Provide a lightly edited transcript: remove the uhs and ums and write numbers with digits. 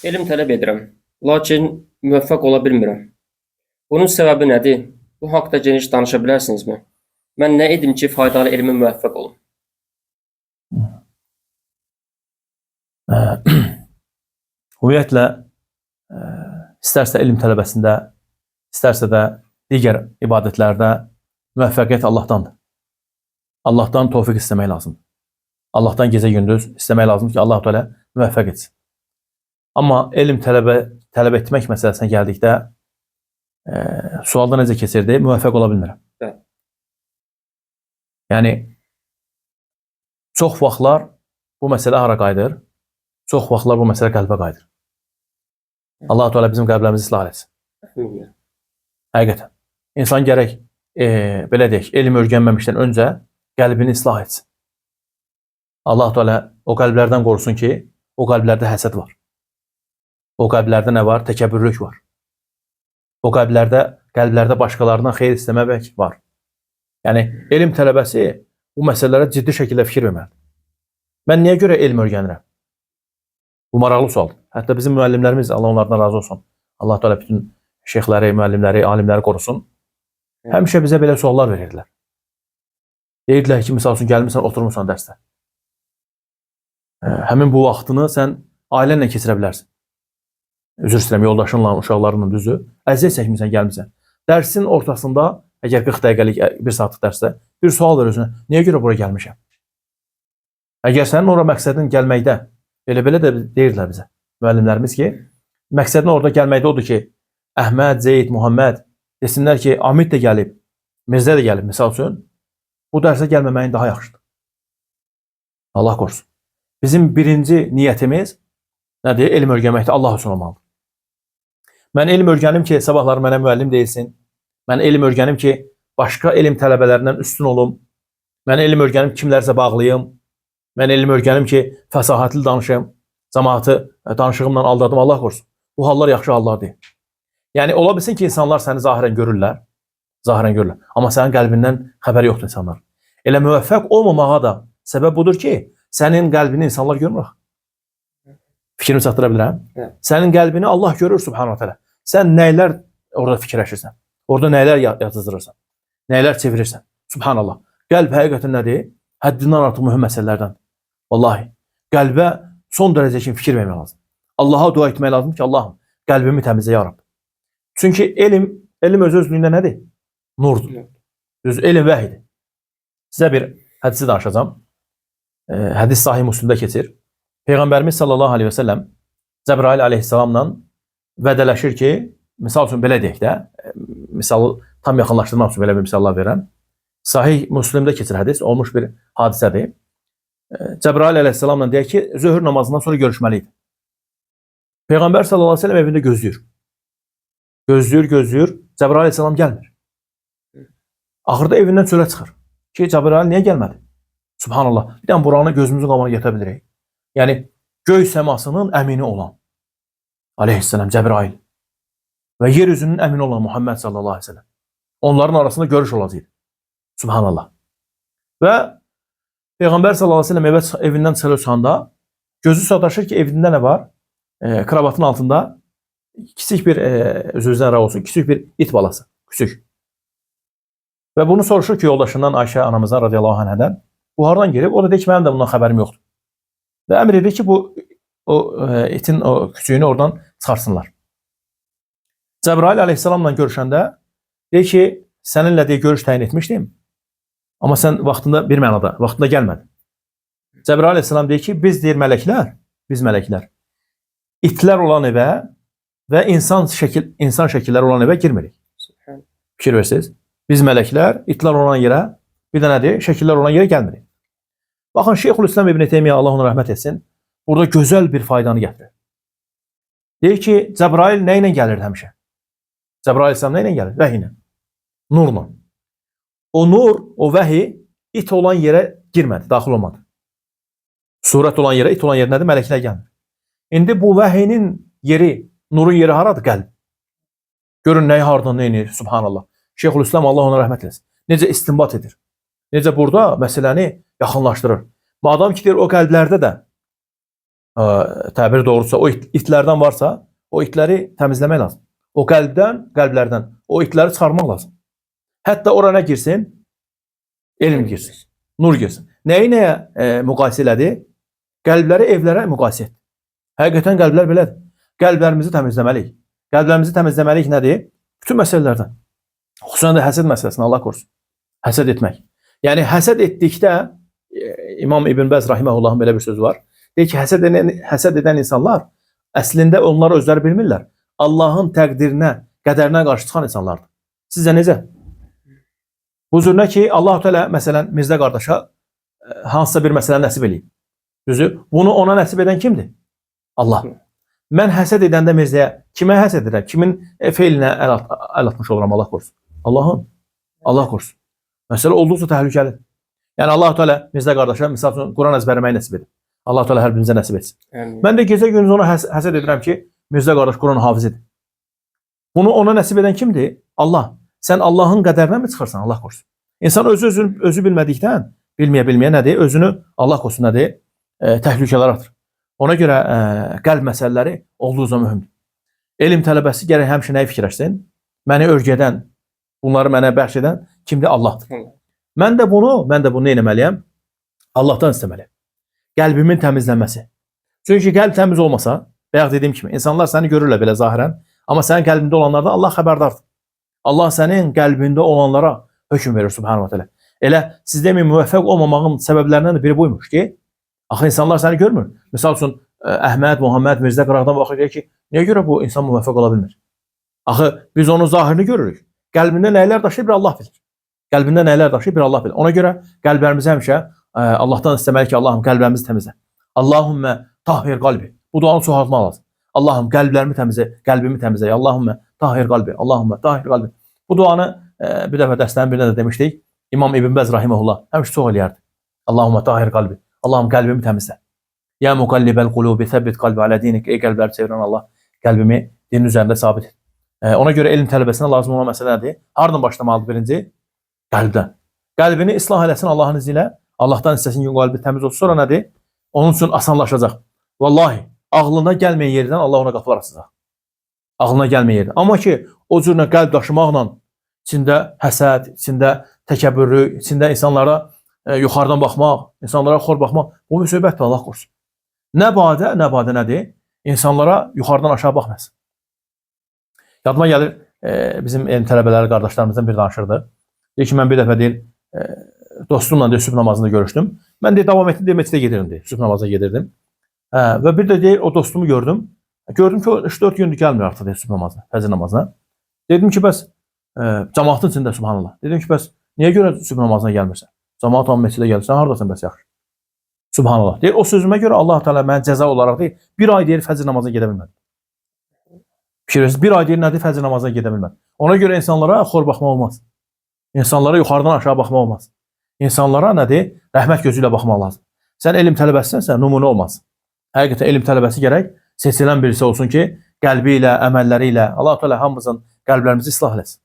Elm tələb edirəm, lakin müvəffəq ola bilmirəm. Bunun səbəbi nədir? Bu haqda geniş danışa bilərsinizmi? Mən nə edim ki, faydalı elmə müvəffəq olum? Ümumiyyətlə, istərsə elm tələbəsində, istərsə də digər ibadətlərdə müvəffəqiyyət Allahdandır. Allahdan tövfiq istəmək lazımdır. Allahdan gecə gündüz istəmək lazımdır ki, Allah Teala müvəffəq etsin. Amma elm tələb etmək məsələsinə gəldikdə, sualda necə keçirdi? Müvəffəq ola bilmirəm. Evet. Yəni, çox vaxtlar bu məsələ hara qayıdır? Çox vaxtlar bu məsələ qəlbə qayıdır. Allah Teala bizim qəlblərimizi islah etsin. Həqiqətən. İnsan gərək, belə deyək, elm öyrənməmişdən öncə qəlbini islah etsin. Allah Teala o qəlblərdən qorusun ki, o qəlblərdə həsəd var. O qəlblərdə nə var? Təkəbbürlük var. O qəlblərdə başqalarından xeyir istəmək var. Yəni, elm tələbəsi bu məsələlərə ciddi şəkildə fikir verməlidir. Mən niyə görə elm öyrənirəm? Bu maraqlı sualdır. Hətta bizim müəllimlərimiz, Allah onlardan razı olsun. Allah Teala bütün şeyxləri, müəllimləri, alimləri qorusun. Həmişə bizə belə suallar verirdilər. Deyirdilər ki, misal üçün, gəlmirsən, oturmursan dərsdə. Həmin bu vaxtını sən ailənlə keçirə bilərsin. Üzr istəyirəm, yoldaşınla, uşaqlarınla düzü. Əziyyət çəkmirsən, gəlmirsən. Dərsin ortasında, əgər 40 dəqiqəlik, 1 saatlıq dərsdə bir sual ver özünə. Niyə görə bura gəlmişəm? Əgər sənin ora məqsədin gəlməkdə, belə də deyirdilər bizə, müəllimlərimiz ki, məqsədin orada gəlməkdə odur ki, Əhməd, Zeyd, Muhammed desinlər ki, Amid də gəlib, Mirzə də gəlib, misal üçün, bu dərsə gəlməməyin daha yaxşıdır. Allah qorusun. Bizim birinci niyyətimiz nədir? Elm öyrənməkdə Allah üçün olmalıdır. Mən elm öyrənim ki, sabahları mənə müəllim deyilsin. Mən elm öyrənim ki, başqa elm tələbələrindən üstün olum. Mən elm öyrənim ki, kimlərsə bağlıyım. Mən elm öyrənim ki, fəsahatlı danışım. Cəmaatı danışığımla aldadım, Allah qorusun. Bu hallar yaxşı hallar deyil. Yəni, ola bilsin ki, insanlar səni zahirən görürlər. Amma sənin qəlbindən xəbəri yoxdur insanlar. Elə müvəffəq olmamağa da səbəb budur ki, sənin qəlbini insanlar görmür. Fikrimi çatdıra bilirəm? Evet. Sənin qəlbini Allah görür, subhanahu teala. Sən nəylər orada fikirləşirsən? Orada nəylər yatızdırırsan? Nəylər çevirirsən? Subhanallah. Qəlb həqiqətən nədir? Həddindən artıq mühüm məsələlərdən. Vallahi, qəlbə son dərəcə kimi fikir vermək lazım. Allaha dua etmək lazım ki, Allahım, qəlbimi təmizlə, ya Rab. Çünki elm öz-özlüyündə nədir? Nurdur. Düz, elm vəhidir. Sizə bir hədisi danışacağım. Hədis Sahih Müslimdə keçir. Peyğəmbərimiz sallallahu aleyhi və səlləm Cəbrail aleyhissalamla vədələşir ki, misal üçün belə deyək də, misalı tam yaxınlaşdırmaq üçün belə bir misallar verirəm. Sahih Müslimdə keçir hədis, olmuş bir hadisədir. Cəbrail aleyhissalamla deyək ki, zöhr namazından sonra görüşməliydi. Peyğəmbər sallallahu aleyhi və səlləm evində gözləyir. Gözləyir, Cəbrail aleyhissalam gəlmir. Axırda evindən çölə çıxır ki, Cəbrail niyə gəlmədi? Subhanallah, bir dənə buranı gözümüzün qabağına yata bilirik. Yəni, göy səmasının əmini olan aleyhissalam Cəbrail və yeryüzünün əmini olan Muhammed sallallahu aleyhi ve sellem. Onların arasında görüş olacaqdı. Subhanallah. Və Peyğəmbər sallallahu aleyhi ve sellem evindən çıxanda gözü sataşır ki, evində nə var? Kravatın altında kiçik bir, özünüzdən rəv olsun, kiçik bir it balası. Küçük. Və bunu soruşur ki, yoldaşından Ayşə anamızdan radiyallahu anhədən. Bu hardan gelib? O da deyir ki, mənim də bundan xəbərim yoxdur. Və əmr edir ki, itin küçüyünü oradan çıxarsınlar. Cəbrail aleyhissalamla görüşəndə deyir ki, səninlə deyir, görüş təyin etmişdim. Amma sən vaxtında bir mənada, vaxtında gəlmədin. Cəbrail aleyhissalam deyir ki, biz deyir mələklər, itlər olan evə və insan şəkilləri olan evə girmirik. Fikir versiniz. Biz mələklər, itlər olan yerə, bir də nədir? Şəkillər olan yerə gəlmirik. Baxın, Şeyxülislam İbn Teymiyyə, Allah ona rəhmət etsin, burada gözəl bir faydanı gətirir. Deyir ki, Cəbrail nə ilə gəlirdi həmişə? Cəbrail aleyhissalam nə ilə gəlir? Vəhi ilə. Nurla. O nur, o vəhi it olan yerə girmədi, daxil olmadı. Surət olan yerə, it olan yerə nədir? Mələklər gəlmir. İndi bu vəhinin yeri, nurun yeri haradır? Qəlb. Görün nəyi hardan, neyini, subhanallah. Şeyxülislam, Allah ona rəhmət etsin. Necə istinbat edir? Necə burada məsələni yaxınlaşdırır? Madam ki, deyir, o qəlblərdə də təbir doğrusa o itlərdən varsa, o itləri təmizləmək lazım. O qəlblərdən o itləri çıxarmaq lazım. Hətta ora nə girsin? Elm girsin, nur girsin. Nəyi nəyə müqayisə elədi? Qəlbləri evlərə müqayisə etdi. Həqiqətən qəlblər belədir. Qəlblərimizi təmizləməliyik. Qəlblərimizi təmizləməliyik nədir? Bütün məsələlərdən. Xüsusən də həsəd məsələsini Allah qorusun. Həsəd etmək. Yəni həsəd etdikdə İmam İbn Bəz rahimehullahın belə bir sözü var. Deyir ki, həsəd edən insanlar əslində onlar özləri bilmirlər. Allahın təqdirinə, qədərinə qarşı çıxan insanlardır. Sizcə necə? Bu cürünə ki, Allah-u Teala məsələn Mirzə qardaşa hansısa bir məsələ nəsib eləyib. Düzü, bunu ona nəsib edən kimdir? Allah. Mən həsəd edəndə Mirzəyə kimə həsəd edirəm? Kimin feilinə əl atmış oluram Allah qorusun? Allahın. Allah qorusun. Məsələ olduqca təhlükəlidir. Yəni Allah-u Teala Mirzə qardaşa misal üçün Quran əzbərləməyi nəsib edir. Allah-u Teala hər birimizə nəsib etsin. Mən də gecə gündüz ona həsəd edirəm ki, Mirzə qardaş Quran hafizidir. Bunu ona nəsib edən kimdir? Allah. Sən Allahın qədərinə mi çıxırsan? Allah qorusun. İnsan özü bilmədikdən, bilməyə nədir? Özünü Allah qorusun nədir? Təhlükələr atır. Ona görə qəlb məsələləri olduqca mühümdür. Elm tələbəsi gərək həmişə nəyi fikirləşsin? Məni örgədən, bunları mənə bəxş edən kimdir? Allahdır. Mən də bunu nə etməliyəm? Allahdan istəməliyəm. Qəlbimin təmizlənməsi. Çünki qəlb təmiz olmasa, bayaq dediyim kimi, insanlar səni görürlər belə zahirən, amma sənin qəlbində olanlardan Allah xəbərdardır. Allah sənin qəlbində olanlara hökm verir subhanahu wa ta'ala. Elə siz demin müvəffəq olmamağın səbəblərindən biri buymuş ki, axı insanlar səni görmür. Misal üçün Əhməd, Muhammed, Mirzə qıraqdan baxır ki, niyə görə bu insan müvəffəq ola bilmir? Axı biz onun zahirini görürük. Qəlbində nəylər daşıyır bir Allah bilir. Qəlbində nəylər daşıyır bir Allah bilir. Ona görə qəlblərimizi həmişə Allahdan istəməli ki, Allahım qəlblərimizi təmizlə. Allahümmə tahhir qalbi. Bu duanı çoxaltmaq lazım. Allahım qəlblərimi təmizlə, qəlbimi təmizlə. Allahümmə tahhir qalbi. Allahümmə tahhir qalbi. Bu duanı bir dəfə dərslərin birində də demişdik. İmam İbn Bəz rahimehullah həmişə çox eləyərdi. Allahümmə tahhir qalbi. Allahım qəlbimi təmizlə. Ya muqallibəl qulubi səbbit qalbi alə dinik. Ey qəlbləri çevirən Allah, qəlbimi dinin üzərində sabit et. Ona görə elm tələbəsinə lazım olan məsələ nədir? Hardan başlamalıdır birinci? Qəlbdən. Qəlbini islah eləsin Allahın izni ilə. Allahdan istəsin ki, qəlbi təmiz olsun. Sonra nədir? Onun üçün asanlaşacaq. Vallahi, ağlına gəlməyən yerdən Allah ona qapılar açacaq. Ağlına gəlməyən yerdən. Amma ki, o cürlə qəlb daşımaqla içində həsəd, içində təkəbbürlük, içində insanlara yuxarıdan baxmaq, insanlara xor baxmaq, bu müsibətdir, Allah qorusun. Nə badə nədir? İnsanlara yuxarıdan aşağı baxmasın. Yadıma gəlir, bizim elm tələbələri qardaşlarımızdan bir danışırdı. Deyir ki, mən bir dəfə deyir, dostumla deyir, sübh namazında görüşdüm. Mən deyir, davam etdim, deyir, məscidə gedirdim deyir, sübh namazına gedirdim. Və bir də deyir, o dostumu gördüm. Gördüm ki, o 3-4 gündür gəlmir artıq deyir, sübh namazına, fəcr namazına. Dedim ki, bəs cəmaatın içində subhanallah. Dedim ki, bəs niyə görə sübh namazına gəlmirsən? Cəmaat hamı məscidə gəlir, sən haradasan bəs yaxşı? Subhanallah. Deyir, o sözümə görə Allah Teala mənə cəza olaraq deyir, bir ay deyir, fəcr namazına gedə bilmədim. Fikirləşin, bir ay deyir, nədir fəcr namazına gedə bilmədim. Ona görə insanlara xor baxma olmaz. İnsanlara yuxarıdan aşağı baxma olmaz. İnsanlara nədir? Rəhmət gözü ilə baxmaq lazım. Sən elm tələbəsisənsə, nümunə olmaz. Həqiqətən elm tələbəsi gərək seçilən birisi olsun ki, qəlbi ilə, əməlləri ilə Allah Teala hamımızın qəlblərimizi islah eləsin.